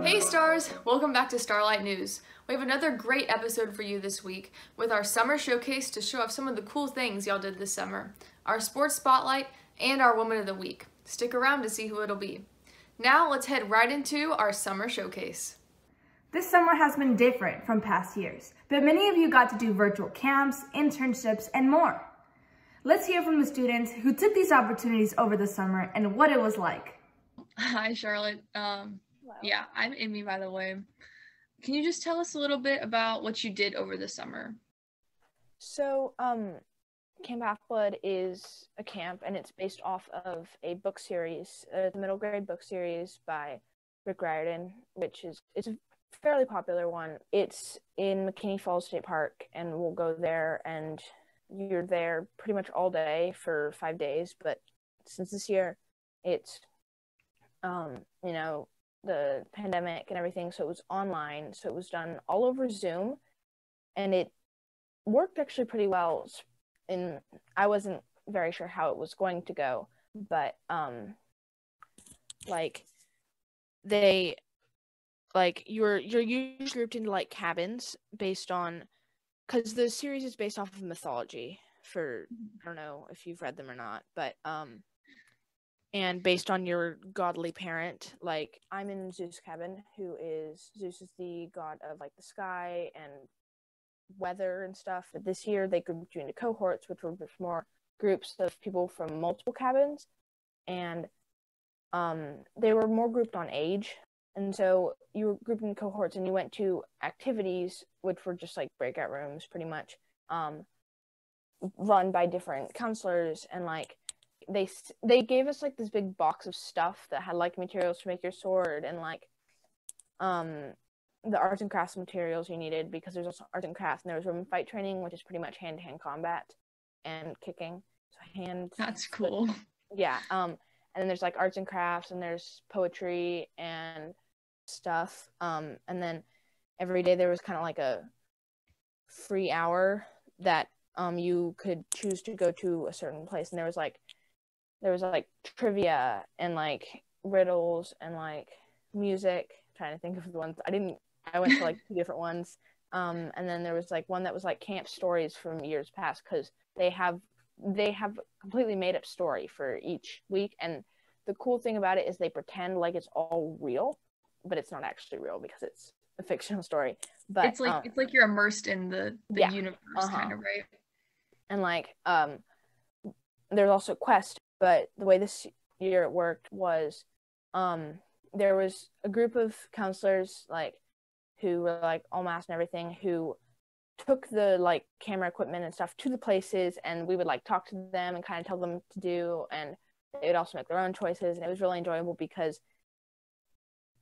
Hey stars! Welcome back to Starlight News. We have another great episode for you this week with our summer showcase to show off some of the cool things y'all did this summer, our sports spotlight, and our woman of the week. Stick around to see who it'll be. Now let's head right into our summer showcase. This summer has been different from past years, but many of you got to do virtual camps, internships, and more. Let's hear from the students who took these opportunities over the summer and what it was like. Hi Charlotte. Yeah, I'm Amy, by the way. Can you just tell us a little bit about what you did over the summer? So, Camp Half-Blood is a camp, and it's based off of a book series, the middle grade book series by Rick Riordan, it's a fairly popular one. It's in McKinney Falls State Park, and we'll go there, and you're there pretty much all day for 5 days. But since this year, it's the pandemic and everything, so it was online, so it was done all over Zoom, and it worked actually pretty well. And I wasn't very sure how it was going to go, but you're usually grouped into like cabins based on, because the series is based off of mythology. For, I don't know if you've read them or not, but and based on your godly parent. Like, I'm in Zeus' cabin, Zeus is the god of like the sky and weather and stuff. But this year they grouped you into cohorts, which were more groups of people from multiple cabins, and they were more grouped on age. And so you were grouped in cohorts, and you went to activities, which were just like breakout rooms, pretty much, run by different counselors. And like they gave us like this big box of stuff that had like materials to make your sword, and like the arts and crafts materials you needed, because there's also arts and crafts, and there was women fight training, which is pretty much hand-to-hand combat and kicking. So That's cool. Yeah. And then there's like arts and crafts, and there's poetry and stuff. And then every day there was kind of like a free hour that you could choose to go to a certain place, and there was like trivia and like riddles and like music. I'm trying to think of the ones I went to like 2 different ones. And then there was like one that was like camp stories from years past, because they have completely made up story for each week. And the cool thing about it is they pretend like it's all real, but it's not actually real because it's a fictional story. But it's like you're immersed in the universe, kind of, right? And like there's also quest. But the way this year it worked was there was a group of counselors like who were like all masked and everything, who took the like camera equipment and stuff to the places, and we would like talk to them and kind of tell them what to do, and they would also make their own choices. And it was really enjoyable because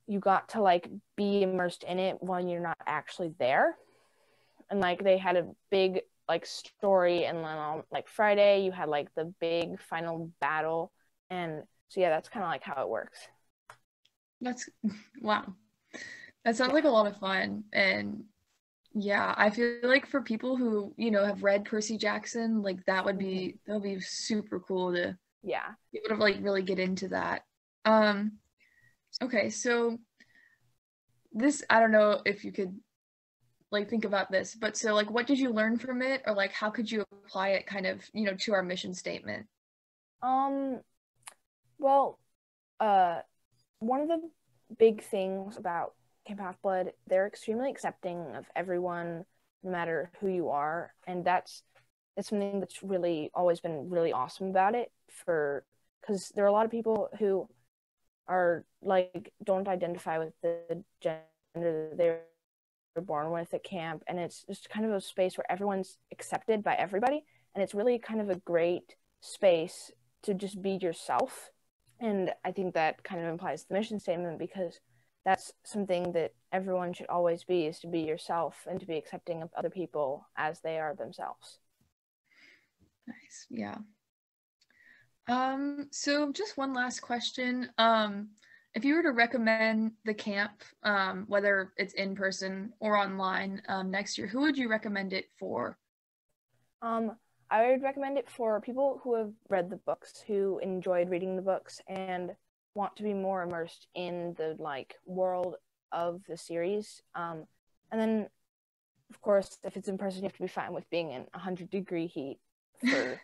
you got to like be immersed in it while you're not actually there. And like they had a big like story, and then on like Friday you had like the big final battle. And so yeah, that's kind of like how it works. That's wow. That sounds like a lot of fun. And yeah, I feel like for people who, have read Percy Jackson, like that would be super cool to be able to like really get into that. Okay, so this, I don't know if you could like think about this, but so like what did you learn from it, or like how could you apply it kind of, to our mission statement? Well, one of the big things about Camp Half-Blood, they're extremely accepting of everyone, no matter who you are, and it's something that's really always been really awesome about it, because there are a lot of people who are like don't identify with the gender that they're born with at camp, and it's just kind of a space where everyone's accepted by everybody, and it's really kind of a great space to just be yourself. And I think that kind of implies the mission statement, because that's something that everyone should always be, is to be yourself and to be accepting of other people as they are themselves. Nice. Yeah. So just one last question. If you were to recommend the camp, whether it's in person or online, next year, who would you recommend it for? I would recommend it for people who have read the books, who enjoyed reading the books, and want to be more immersed in the like world of the series. And then, of course, if it's in person, you have to be fine with being in 100-degree heat for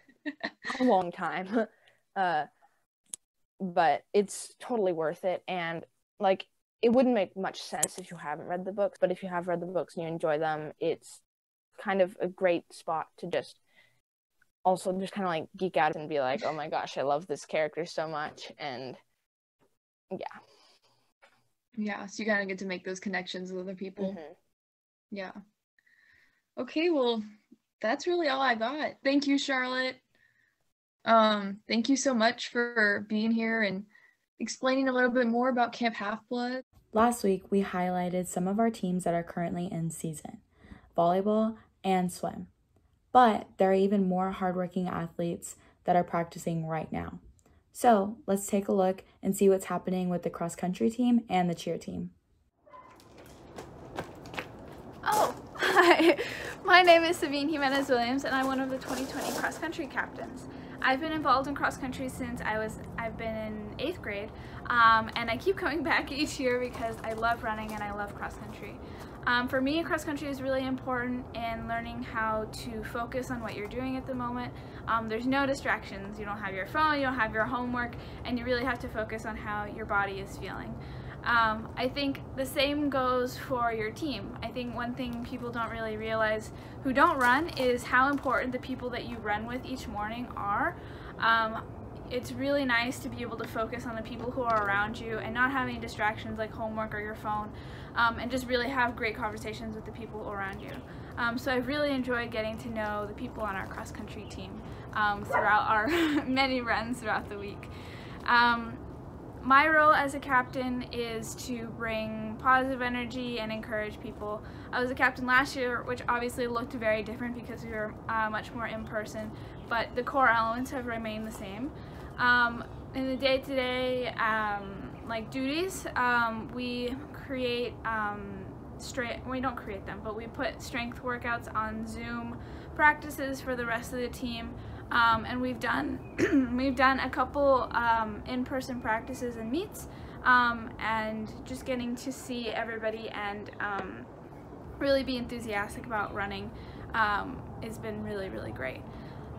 a long time. But it's totally worth it. And like, it wouldn't make much sense if you haven't read the books, but if you have read the books and you enjoy them, it's kind of a great spot to just kind of like geek out and be like, oh my gosh, I love this character so much. And yeah, so you kind of get to make those connections with other people. Mm-hmm. Yeah. Okay, well, that's really all I got. Thank you, Charlotte. Thank you so much for being here and explaining a little bit more about Camp Half-Blood. Last week, we highlighted some of our teams that are currently in season, volleyball and swim. But there are even more hardworking athletes that are practicing right now. So let's take a look and see what's happening with the cross-country team and the cheer team. Oh, hi. My name is Sabine Jimenez Williams, and I'm one of the 2020 cross-country captains. I've been involved in cross-country since I've been in 8th grade, and I keep coming back each year because I love running and I love cross-country. For me, cross-country is really important in learning how to focus on what you're doing at the moment. There's no distractions. You don't have your phone, you don't have your homework, and you really have to focus on how your body is feeling. I think the same goes for your team. I think one thing people don't really realize who don't run is how important the people that you run with each morning are. It's really nice to be able to focus on the people who are around you and not have any distractions like homework or your phone, and just really have great conversations with the people around you. So I've really enjoyed getting to know the people on our cross-country team throughout our many runs throughout the week. My role as a captain is to bring positive energy and encourage people. I was a captain last year, which obviously looked very different because we were much more in person, but the core elements have remained the same. In the day-to-day like duties, we create we don't create them, but we put strength workouts on Zoom practices for the rest of the team. And we've done a couple in-person practices and meets, and just getting to see everybody and really be enthusiastic about running has been really, really great.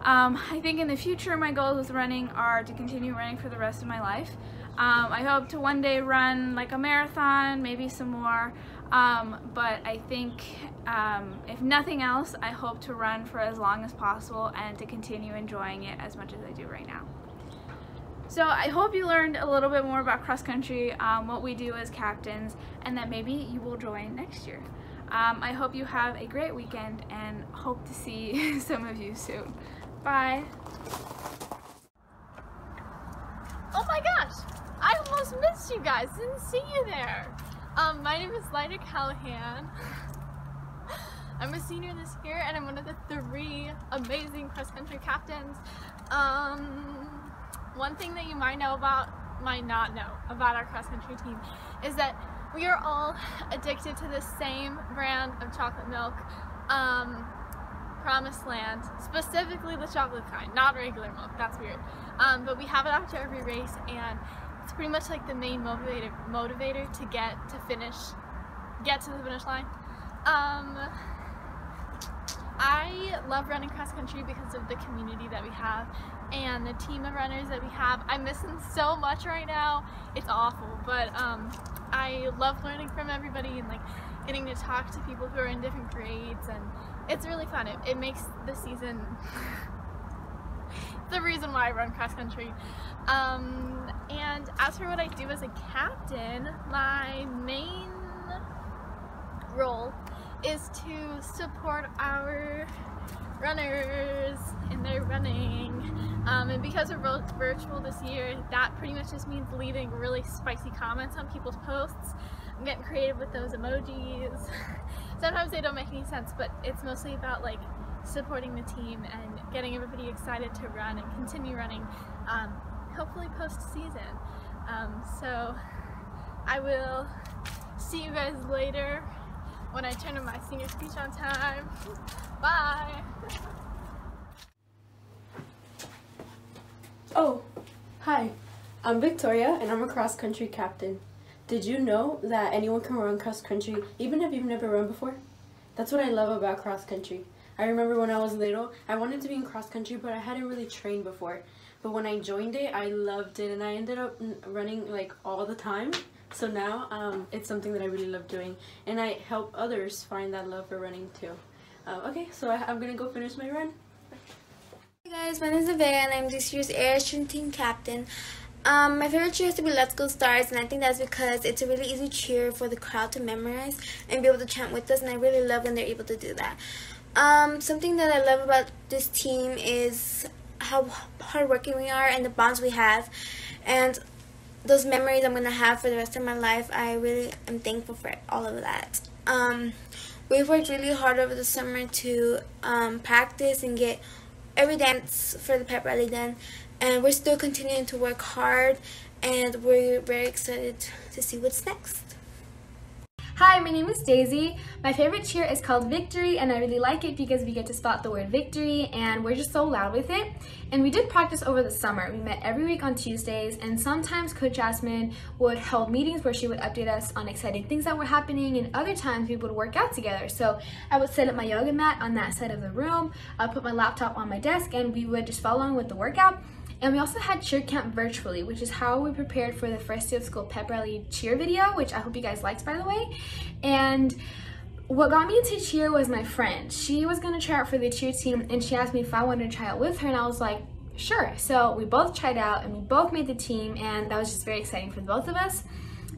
I think in the future my goals with running are to continue running for the rest of my life. I hope to one day run like a marathon, maybe some more, but I think if nothing else, I hope to run for as long as possible and to continue enjoying it as much as I do right now. So I hope you learned a little bit more about cross country, what we do as captains, and that maybe you will join next year. I hope you have a great weekend and hope to see some of you soon. Bye! Oh my gosh! I almost missed you guys, didn't see you there! My name is Lyda Callahan. I'm a senior this year and I'm one of the 3 amazing cross-country captains. One thing that you might not know about our cross-country team is that we are all addicted to the same brand of chocolate milk, Promised Land, specifically the chocolate kind, not regular milk, that's weird. But we have it after every race, and it's pretty much like the main motivator to get to the finish line. I love running cross country because of the community that we have and the team of runners that we have. I miss them so much right now. It's awful, but I love learning from everybody and like getting to talk to people who are in different grades, and it's really fun. It makes the season the reason why I run cross country. And as for what I do as a captain, my main role is to support our runners in their running, and because we're virtual this year, that pretty much just means leaving really spicy comments on people's posts. I'm getting creative with those emojis. Sometimes they don't make any sense, but it's mostly about like supporting the team and getting everybody excited to run and continue running, hopefully post-season. So I will see you guys later when I turn in my senior speech on time. Bye! Oh, hi. I'm Victoria and I'm a cross-country captain. Did you know that anyone can run cross country even if you've never run before? That's what I love about cross country. I remember when I was little, I wanted to be in cross country, but I hadn't really trained before. But when I joined it, I loved it, and I ended up running like all the time. So now it's something that I really love doing, and I help others find that love for running too. Okay, so I'm gonna go finish my run. Hey guys, my name is Nevaeh, and I'm this year's Air Student Team Captain. My favorite cheer has to be Let's Go Stars, and I think that's because it's a really easy cheer for the crowd to memorize and be able to chant with us, and I really love when they're able to do that. Something that I love about this team is how hardworking we are and the bonds we have, and those memories I'm going to have for the rest of my life. I really am thankful for all of that. We've worked really hard over the summer to practice and get every dance for the pep rally done, and we're still continuing to work hard, and we're very excited to see what's next. Hi, my name is Daisy. My favorite cheer is called Victory, and I really like it because we get to spot the word victory, and we're just so loud with it. And we did practice over the summer. We met every week on Tuesdays, and sometimes Coach Jasmine would hold meetings where she would update us on exciting things that were happening, and other times we would work out together. So I would set up my yoga mat on that side of the room, I'd put my laptop on my desk, and we would just follow along with the workout. And we also had cheer camp virtually, which is how we prepared for the first day of school pep rally cheer video, which I hope you guys liked, by the way. And what got me into cheer was my friend. She was gonna try out for the cheer team, and she asked me if I wanted to try out with her, and I was like, sure. So we both tried out, and we both made the team, and that was just very exciting for both of us.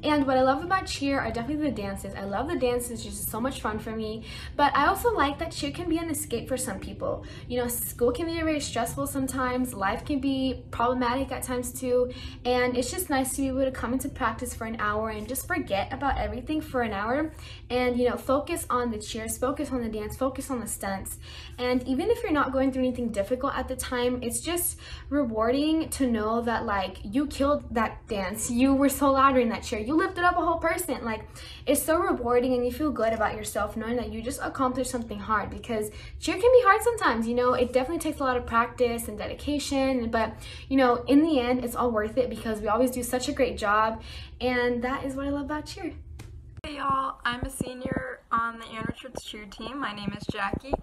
And what I love about cheer are definitely the dances. I love the dances, it's just so much fun for me. But I also like that cheer can be an escape for some people. You know, school can be very stressful sometimes, life can be problematic at times too, and it's just nice to be able to come into practice for an hour and just forget about everything for an hour and, you know, focus on the cheers, focus on the dance, focus on the stunts. And even if you're not going through anything difficult at the time, it's just rewarding to know that, like, you killed that dance, you were so loud in that cheer, you lifted up a whole person. Like, it's so rewarding, and you feel good about yourself knowing that you just accomplished something hard, because cheer can be hard sometimes, you know. It definitely takes a lot of practice and dedication, but, you know, in the end, it's all worth it because we always do such a great job, and that is what I love about cheer. Hey y'all, I'm a senior on the Ann Richards cheer team. My name is Jackie.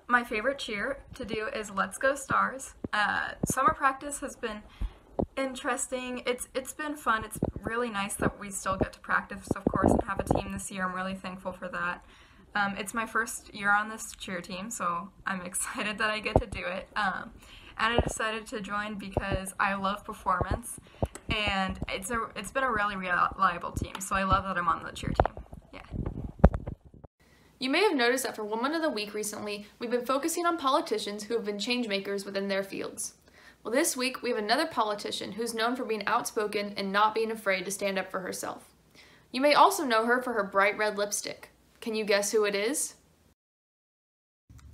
My favorite cheer to do is Let's Go Stars. Summer practice has been interesting. It's been fun. It's really nice that we still get to practice, of course, and have a team this year. I'm really thankful for that. It's my first year on this cheer team, so I'm excited that I get to do it. And I decided to join because I love performance, and it's been a really reliable team, so I love that I'm on the cheer team. Yeah. You may have noticed that for Woman of the Week recently, we've been focusing on politicians who have been change makers within their fields. Well, this week we have another politician who's known for being outspoken and not being afraid to stand up for herself. You may also know her for her bright red lipstick. Can you guess who it is?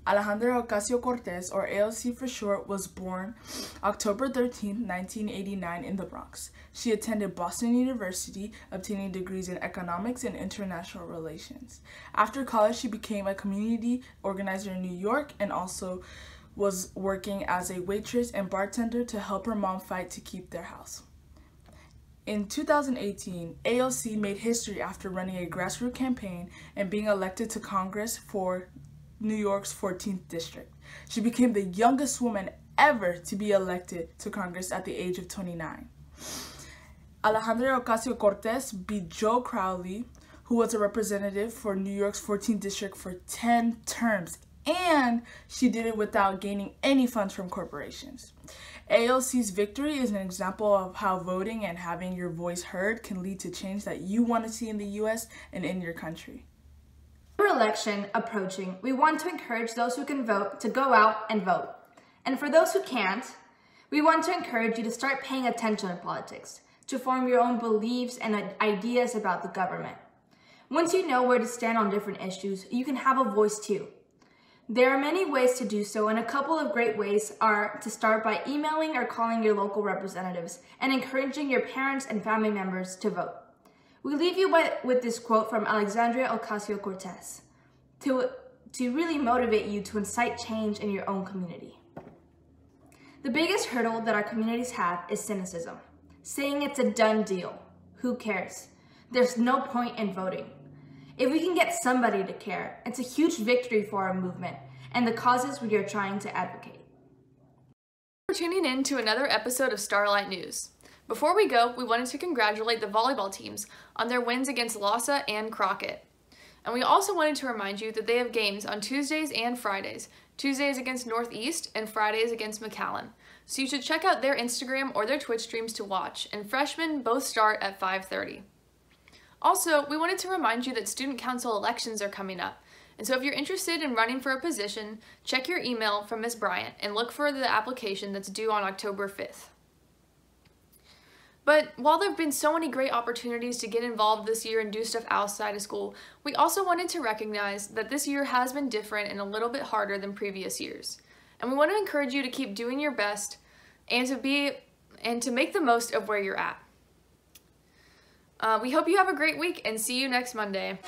Alejandra Ocasio-Cortez, or AOC for short, was born October 13, 1989 in the Bronx. She attended Boston University, obtaining degrees in economics and international relations. After college, she became a community organizer in New York and also was working as a waitress and bartender to help her mom fight to keep their house. In 2018, AOC made history after running a grassroots campaign and being elected to Congress for New York's 14th district. She became the youngest woman ever to be elected to Congress at the age of 29. Alejandra Ocasio-Cortez beat Joe Crowley, who was a representative for New York's 14th district for 10 terms, and she did it without gaining any funds from corporations. AOC's victory is an example of how voting and having your voice heard can lead to change that you want to see in the U.S. and in your country. With our election approaching, we want to encourage those who can vote to go out and vote. And for those who can't, we want to encourage you to start paying attention to politics, to form your own beliefs and ideas about the government. Once you know where to stand on different issues, you can have a voice too. There are many ways to do so, and a couple of great ways are to start by emailing or calling your local representatives and encouraging your parents and family members to vote. We leave you with this quote from Alexandria Ocasio-Cortez to really motivate you to incite change in your own community. The biggest hurdle that our communities have is cynicism, saying it's a done deal. who cares? There's no point in voting. If we can get somebody to care, it's a huge victory for our movement and the causes we are trying to advocate. Thanks for tuning in to another episode of Starlight News. Before we go, we wanted to congratulate the volleyball teams on their wins against Lhasa and Crockett. And we also wanted to remind you that they have games on Tuesdays and Fridays. Tuesdays against Northeast and Fridays against McAllen. So you should check out their Instagram or their Twitch streams to watch, and freshmen both start at 5:30. Also, we wanted to remind you that student council elections are coming up. And so if you're interested in running for a position, check your email from Ms. Bryant and look for the application that's due on October 5th. But while there have been so many great opportunities to get involved this year and do stuff outside of school, we also wanted to recognize that this year has been different and a little bit harder than previous years. And we want to encourage you to keep doing your best and to make the most of where you're at. We hope you have a great week and see you next Monday.